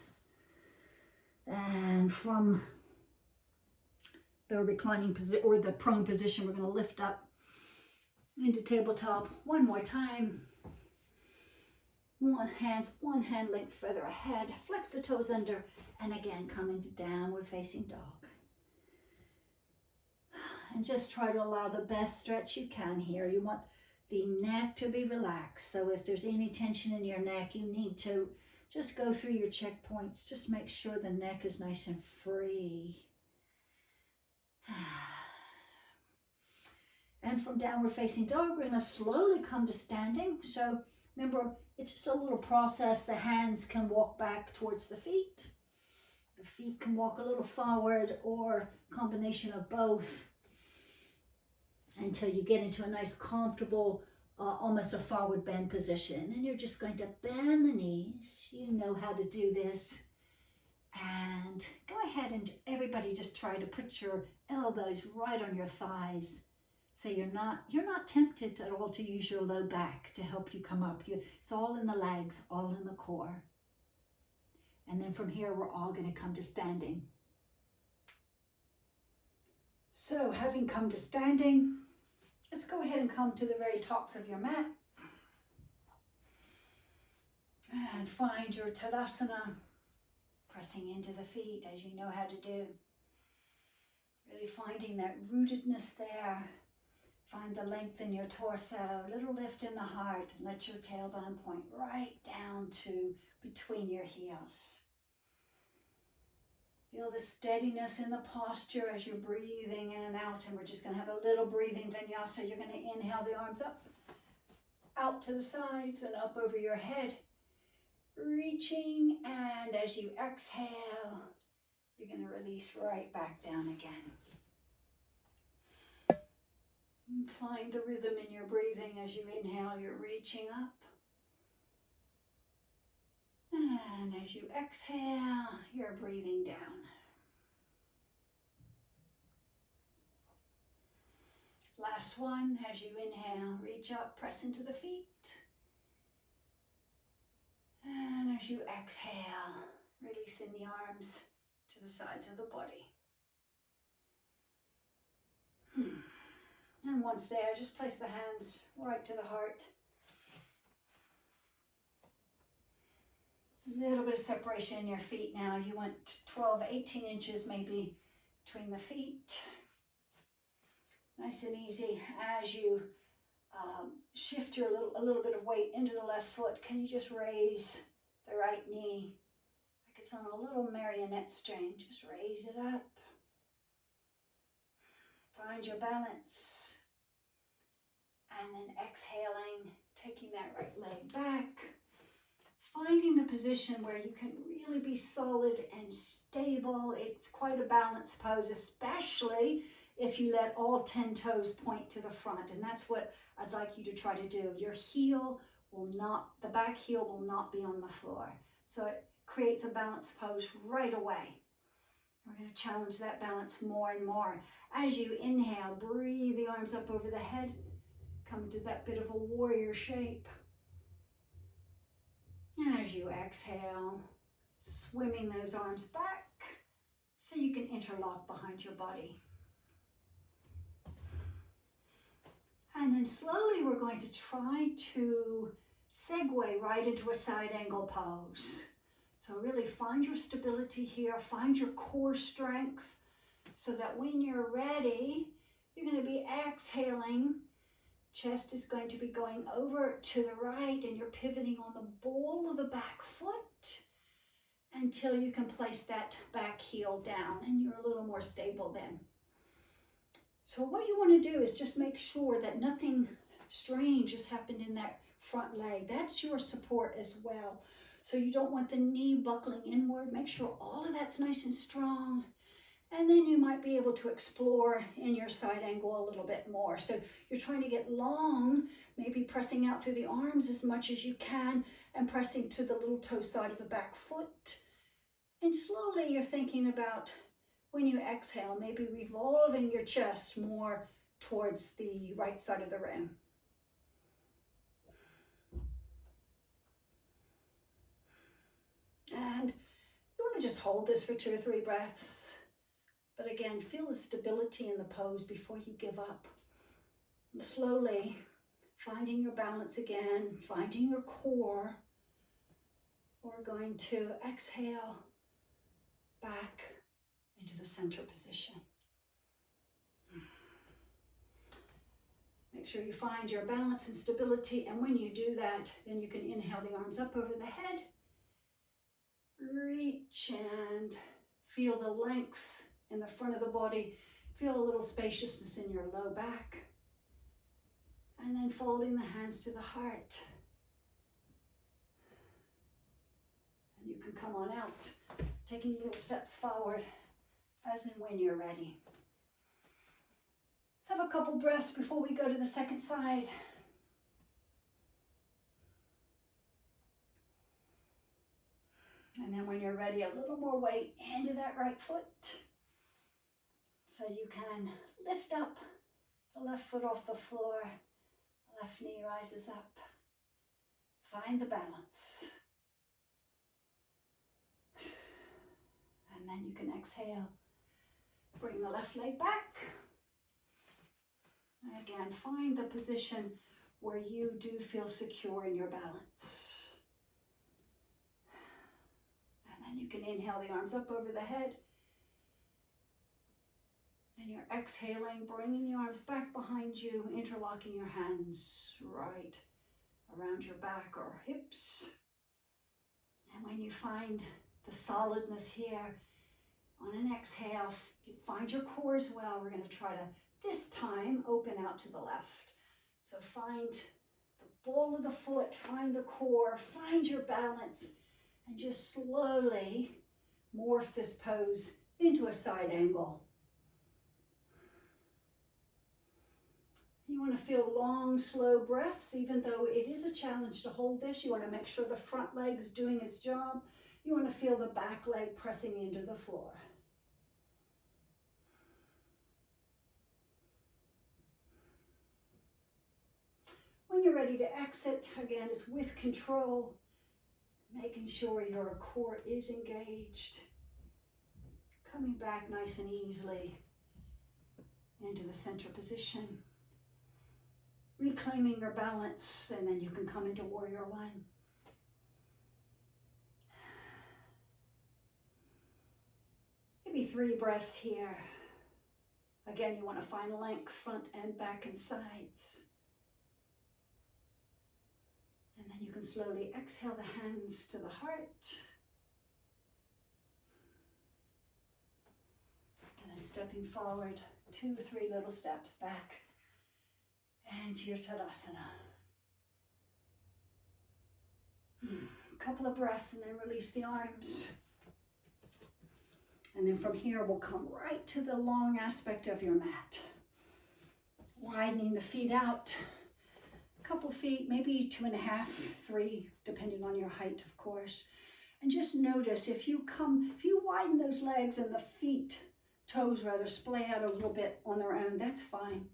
[SPEAKER 1] And from the reclining position or the prone position, we're going to lift up into tabletop one more time. One hand length further ahead. Flex the toes under, and again come into downward facing dog. And just try to allow the best stretch you can here. You want the neck to be relaxed. So if there's any tension in your neck, you need to just go through your checkpoints. Just make sure the neck is nice and free. And from downward facing dog, we're going to slowly come to standing. So remember, it's just a little process. The hands can walk back towards the feet. The feet can walk a little forward, or combination of both, until you get into a nice, comfortable, almost a forward bend position. And you're just going to bend the knees. You know how to do this. And go ahead and everybody just try to put your elbows right on your thighs. So you're not tempted at all to use your low back to help you come up. It's all in the legs, all in the core. And then from here, we're all going to come to standing. So having come to standing, let's go ahead and come to the very tops of your mat. And find your Tadasana, pressing into the feet as you know how to do. Really finding that rootedness there. Find the length in your torso, little lift in the heart, and let your tailbone point right down to between your heels. Feel the steadiness in the posture as you're breathing in and out, and we're just going to have a little breathing vinyasa. You're going to inhale the arms up, out to the sides and up over your head, reaching, and as you exhale, you're going to release right back down again. Find the rhythm in your breathing. As you inhale, you're reaching up. And as you exhale, you're breathing down. Last one, as you inhale, reach up, press into the feet. And as you exhale, releasing the arms to the sides of the body. And once there, just place the hands right to the heart. A little bit of separation in your feet now. You want 12, 18 inches maybe between the feet. Nice and easy. As you shift a little bit of weight into the left foot, can you just raise the right knee like it's on a little marionette string? Just raise it up. Find your balance. And then exhaling, taking that right leg back. Finding the position where you can really be solid and stable. It's quite a balanced pose, especially if you let all 10 toes point to the front. And that's what I'd like you to try to do. Your heel will not, the back heel will not be on the floor. So it creates a balanced pose right away. We're going to challenge that balance more and more. As you inhale, breathe the arms up over the head. Come to that bit of a warrior shape. As you exhale, swimming those arms back so you can interlock behind your body. then slowly we're going to try to segue right into a side angle pose. So really find your stability here, find your core strength, so that when you're ready, you're going to be exhaling. Chest is going to be going over to the right, and you're pivoting on the ball of the back foot until you can place that back heel down, and you're a little more stable then. So what you want to do is just make sure that nothing strange has happened in that front leg. That's your support as well. So you don't want the knee buckling inward. Make sure all of that's nice and strong. And then you might be able to explore in your side angle a little bit more. So you're trying to get long, maybe pressing out through the arms as much as you can and pressing to the little toe side of the back foot. And slowly you're thinking about, when you exhale, maybe revolving your chest more towards the right side of the rim. And you want to just hold this for 2 or 3 breaths. But again, feel the stability in the pose before you give up. And slowly finding your balance again, finding your core. We're going to exhale back into the center position. Make sure you find your balance and stability, and when you do that, then you can inhale the arms up over the head. Reach and feel the length in the front of the body. Feel a little spaciousness in your low back. And then folding the hands to the heart. And you can come on out, taking little steps forward as and when you're ready. Let's have a couple breaths before we go to the second side. And then when you're ready, a little more weight into that right foot. So you can lift up the left foot off the floor, left knee rises up. Find the balance. And then you can exhale. Bring the left leg back. And again, find the position where you do feel secure in your balance. And then you can inhale the arms up over the head. And you're exhaling, bringing the arms back behind you, interlocking your hands right around your back or hips. And when you find the solidness here, on an exhale, find your core as well. We're going to try to, this time, open out to the left. So find the ball of the foot, find the core, find your balance, and just slowly morph this pose into a side angle. You want to feel long, slow breaths, even though it is a challenge to hold this. You want to make sure the front leg is doing its job. You want to feel the back leg pressing into the floor. When you're ready to exit, again, it's with control, making sure your core is engaged. Coming back nice and easily into the center position. Reclaiming your balance, and then you can come into Warrior One. Maybe 3 breaths here. Again, you want to find length, front and back and sides. And then you can slowly exhale the hands to the heart. And then stepping forward, 2 or 3 little steps back. And to your Tadasana. A couple of breaths and then release the arms. And then from here we'll come right to the long aspect of your mat. Widening the feet out. A couple feet, maybe 2.5, 3, depending on your height, of course. And just notice if you widen those legs and the feet, toes rather, splay out a little bit on their own, that's fine.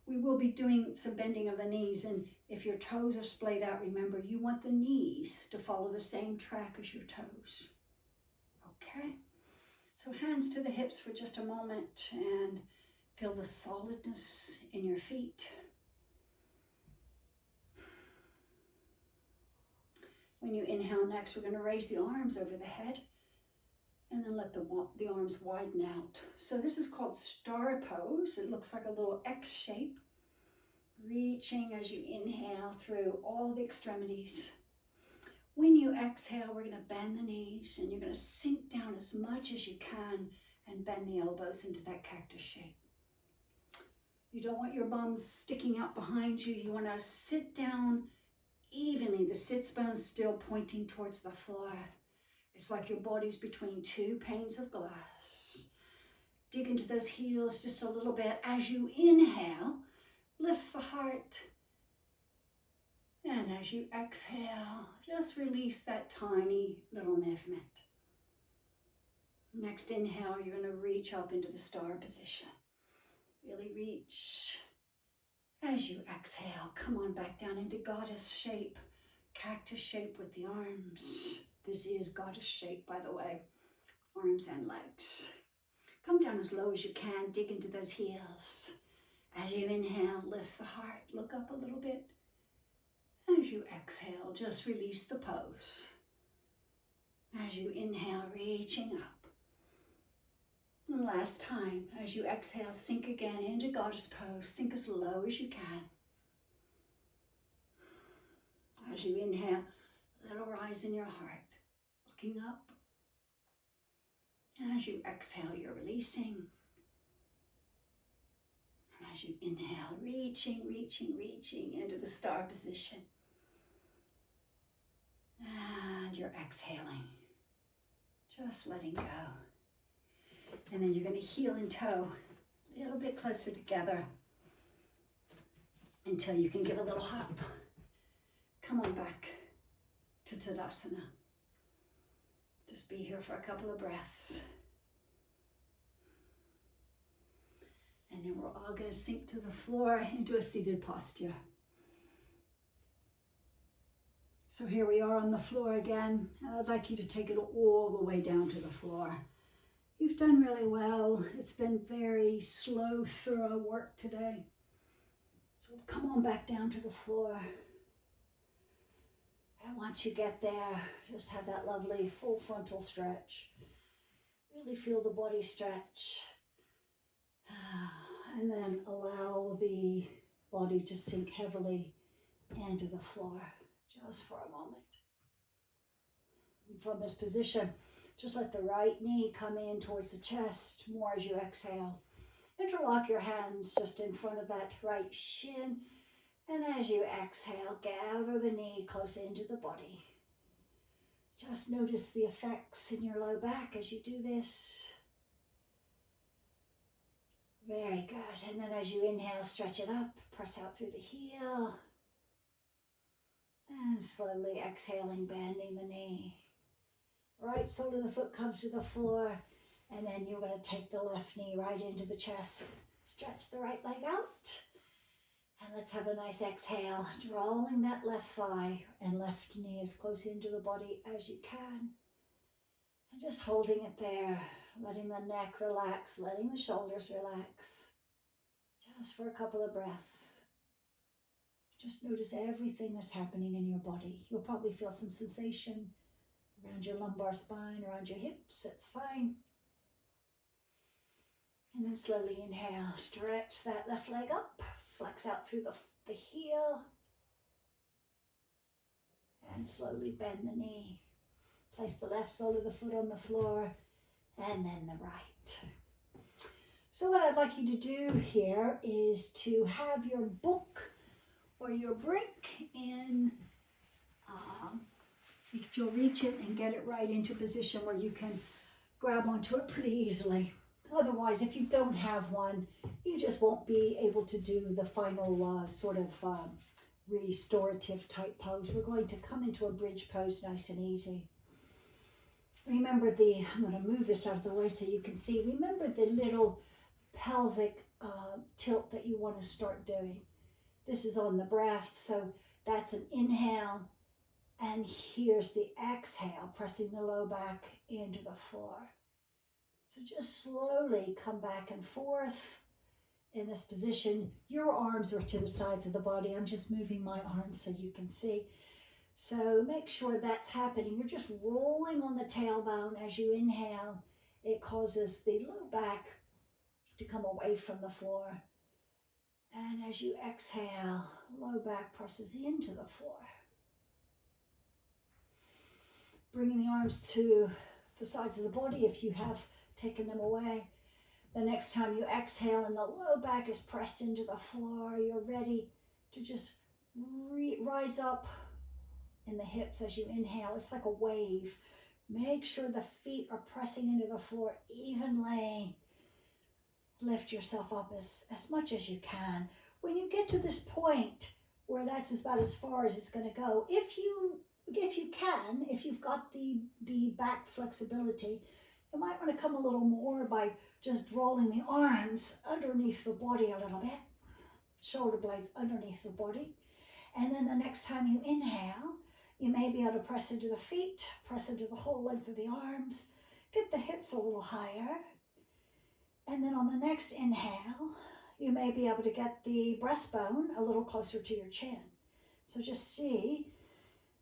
[SPEAKER 1] We will be doing some bending of the knees, and if your toes are splayed out, remember, you want the knees to follow the same track as your toes. Okay? So hands to the hips for just a moment, and feel the solidness in your feet. When you inhale next, we're going to raise the arms over the head and then let the arms widen out. So this is called star pose. It looks like a little X shape, reaching as you inhale through all the extremities. When you exhale, we're going to bend the knees and you're going to sink down as much as you can and bend the elbows into that cactus shape. You don't want your bums sticking out behind you. You want to sit down evenly, the sits bones still pointing towards the floor. It's like your body's between two panes of glass. Dig into those heels just a little bit. As you inhale, lift the heart. And as you exhale, just release that tiny little movement. Next inhale, you're going to reach up into the star position. Really reach. As you exhale, come on back down into goddess shape, cactus shape with the arms. This is goddess shape, by the way, arms and legs. Come down as low as you can, dig into those heels. As you inhale, lift the heart, look up a little bit. As you exhale, just release the pose. As you inhale, reaching up. And last time, as you exhale, sink again into goddess pose. Sink as low as you can. As you inhale, a little rise in your heart, looking up. And as you exhale, you're releasing. And as you inhale, reaching, reaching, reaching into the star position. And you're exhaling, just letting go. And then you're going to heel and toe a little bit closer together until you can give a little hop. Come on back to Tadasana. Just be here for a couple of breaths. And then we're all going to sink to the floor into a seated posture. So here we are on the floor again, and I'd like you to take it all the way down to the floor. You've done really well. It's been very slow, thorough work today. So come on back down to the floor. And once you get there, just have that lovely full frontal stretch. Really feel the body stretch. And then allow the body to sink heavily into the floor just for a moment. And from this position, just let the right knee come in towards the chest more as you exhale. Interlock your hands just in front of that right shin. And as you exhale, gather the knee close into the body. Just notice the effects in your low back as you do this. Very good. And then as you inhale, stretch it up, press out through the heel. And slowly exhaling, bending the knee. Right sole of the foot comes to the floor. And then you're going to take the left knee right into the chest. Stretch the right leg out. And let's have a nice exhale, drawing that left thigh and left knee as close into the body as you can. And just holding it there, letting the neck relax, letting the shoulders relax. Just for a couple of breaths. Just notice everything that's happening in your body. You'll probably feel some sensation around your lumbar spine, around your hips. It's fine. And then slowly inhale, stretch that left leg up. Flex out through the heel. And slowly bend the knee. Place the left sole of the foot on the floor. And then the right. So what I'd like you to do here is to have your book or your brick in, if you'll reach it and get it right into a position where you can grab onto it pretty easily. Otherwise, if you don't have one, you just won't be able to do the final restorative type pose. We're going to come into a bridge pose nice and easy. Remember I'm going to move this out of the way so you can see. Remember the little pelvic tilt that you want to start doing. This is on the breath, so that's an inhale. And here's the exhale, pressing the low back into the floor. So just slowly come back and forth in this position. Your arms are to the sides of the body. I'm just moving my arms so you can see. So make sure that's happening. You're just rolling on the tailbone as you inhale. It causes the low back to come away from the floor. And as you exhale, low back presses into the floor. Bringing the arms to the sides of the body if you have taken them away. The next time you exhale and the low back is pressed into the floor, you're ready to just rise up in the hips as you inhale. It's like a wave. Make sure the feet are pressing into the floor evenly. Lift yourself up as much as you can. When you get to this point where that's about as far as it's going to go, if you've got the back flexibility, you might want to come a little more by just rolling the arms underneath the body a little bit, shoulder blades underneath the body. And then the next time you inhale, you may be able to press into the feet, press into the whole length of the arms, get the hips a little higher. And then on the next inhale, you may be able to get the breastbone a little closer to your chin. So just see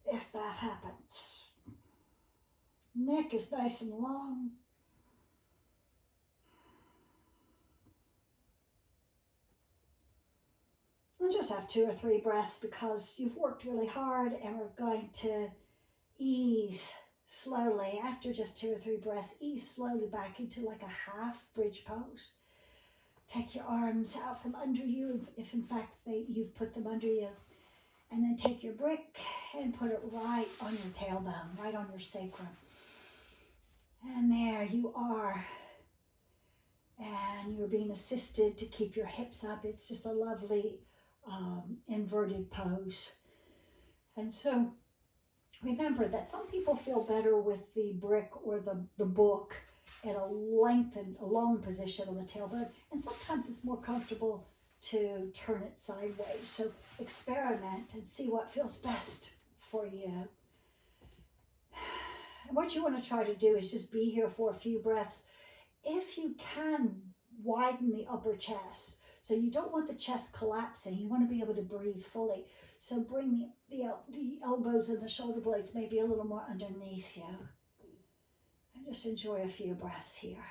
[SPEAKER 1] if that happens. Neck is nice and long. And just have 2 or 3 breaths because you've worked really hard, and we're going to ease slowly. After just 2 or 3 breaths, ease slowly back into like a half bridge pose. Take your arms out from under you, if in fact you've put them under you. And then take your brick and put it right on your tailbone, right on your sacrum. And there you are. And you're being assisted to keep your hips up. It's just a lovely inverted pose. And so remember that some people feel better with the brick or the book at a long position on the tailbone, and sometimes it's more comfortable to turn it sideways. So experiment and see what feels best for you. And what you want to try to do is just be here for a few breaths. If you can, widen the upper chest. So you don't want the chest collapsing. You want to be able to breathe fully. So bring the elbows and the shoulder blades maybe a little more underneath you. And just enjoy a few breaths here.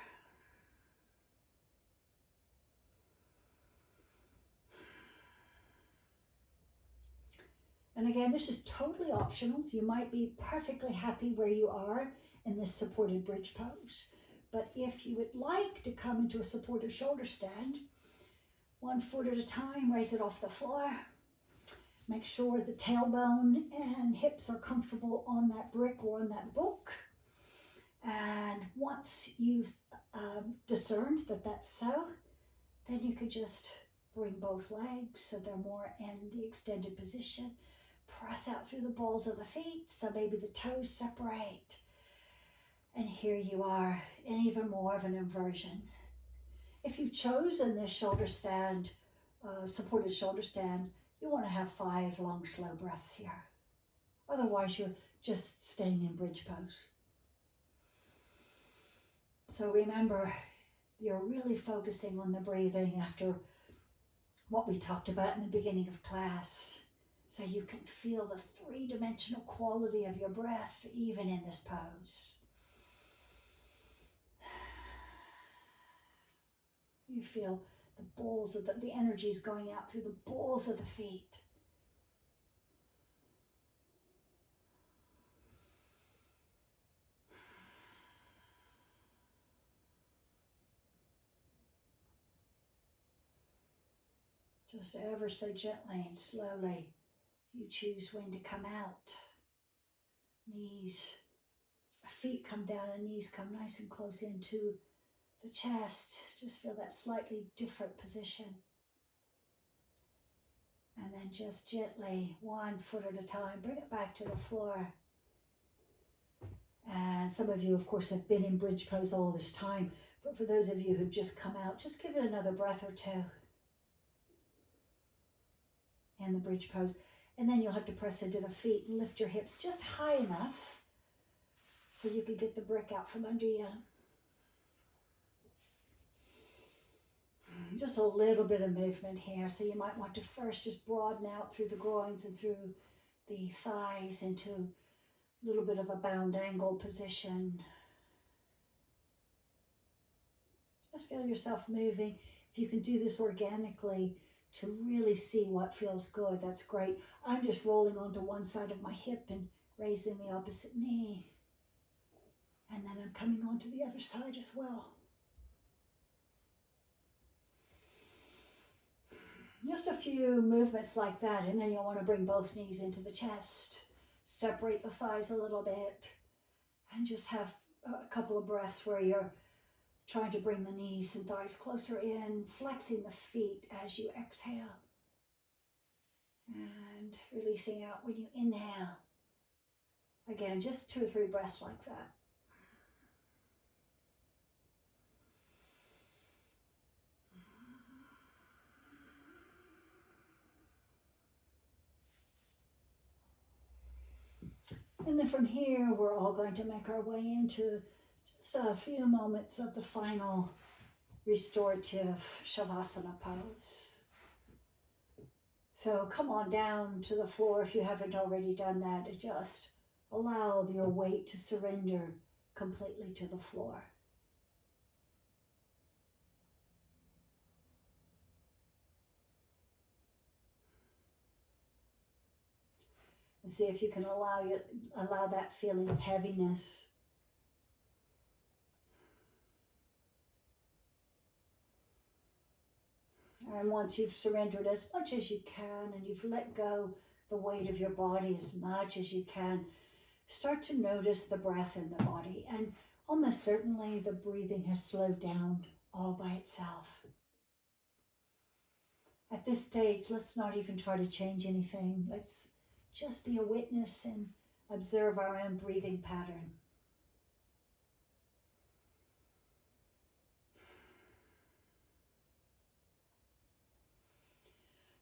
[SPEAKER 1] And again, this is totally optional. You might be perfectly happy where you are in this supported bridge pose. But if you would like to come into a supported shoulder stand, 1 foot at a time, raise it off the floor. Make sure the tailbone and hips are comfortable on that brick or on that book. And once you've discerned that that's so, then you could just bring both legs so they're more in the extended position. Press out through the balls of the feet so maybe the toes separate. And here you are in even more of an inversion. If you've chosen this shoulder stand, supported shoulder stand, you want to have 5 long, slow breaths here. Otherwise, you're just staying in bridge pose. So remember, you're really focusing on the breathing after what we talked about in the beginning of class. So you can feel the 3-dimensional quality of your breath even in this pose. You feel the balls of the energy's going out through the balls of the feet. Just ever so gently and slowly, you choose when to come out. Feet come down and knees come nice and close into the chest. Just feel that slightly different position. And then just gently, 1 foot at a time, bring it back to the floor. And some of you, of course, have been in bridge pose all this time. But for those of you who've just come out, just give it another breath or 2 in the bridge pose. And then you'll have to press into the feet and lift your hips just high enough so you can get the brick out from under you. Just a little bit of movement here. So you might want to first just broaden out through the groins and through the thighs into a little bit of a bound angle position. Just feel yourself moving. If you can do this organically to really see what feels good, that's great. I'm just rolling onto one side of my hip and raising the opposite knee. And then I'm coming onto the other side as well. Just a few movements like that, and then you'll want to bring both knees into the chest. Separate the thighs a little bit, and just have a couple of breaths where you're trying to bring the knees and thighs closer in, flexing the feet as you exhale. And releasing out when you inhale. Again, just 2 or 3 breaths like that. And then from here, we're all going to make our way into just a few moments of the final restorative Shavasana pose. So come on down to the floor if you haven't already done that, and just allow your weight to surrender completely to the floor. And see if you can allow that feeling of heaviness. And once you've surrendered as much as you can and you've let go the weight of your body as much as you can, start to notice the breath in the body. And almost certainly the breathing has slowed down all by itself. At this stage, let's not even try to change anything. Let's just be a witness and observe our own breathing pattern.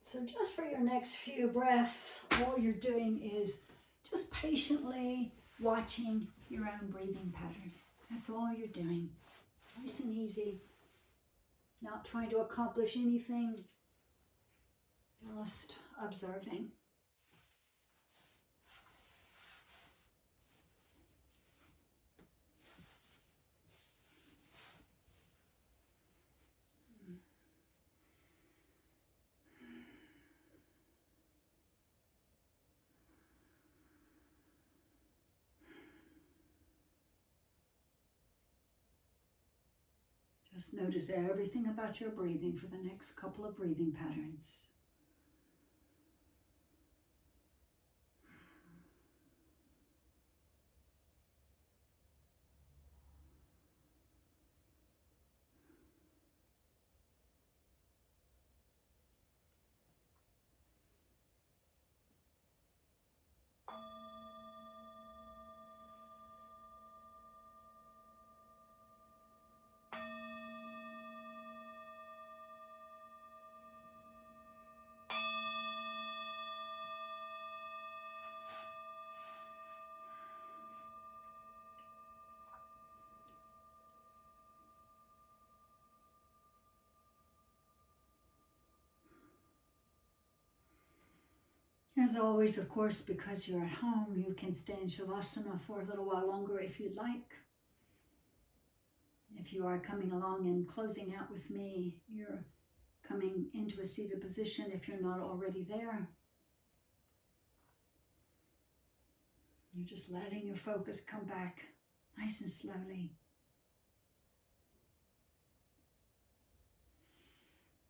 [SPEAKER 1] So just for your next few breaths, all you're doing is just patiently watching your own breathing pattern. That's all you're doing. Nice and easy. Not trying to accomplish anything. Just observing. Just notice everything about your breathing for the next couple of breathing patterns. As always, of course, because you're at home, you can stay in Shavasana for a little while longer if you'd like. If you are coming along and closing out with me, you're coming into a seated position if you're not already there. You're just letting your focus come back nice and slowly.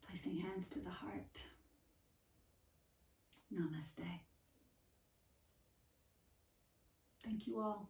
[SPEAKER 1] Placing hands to the heart. Namaste. Thank you all.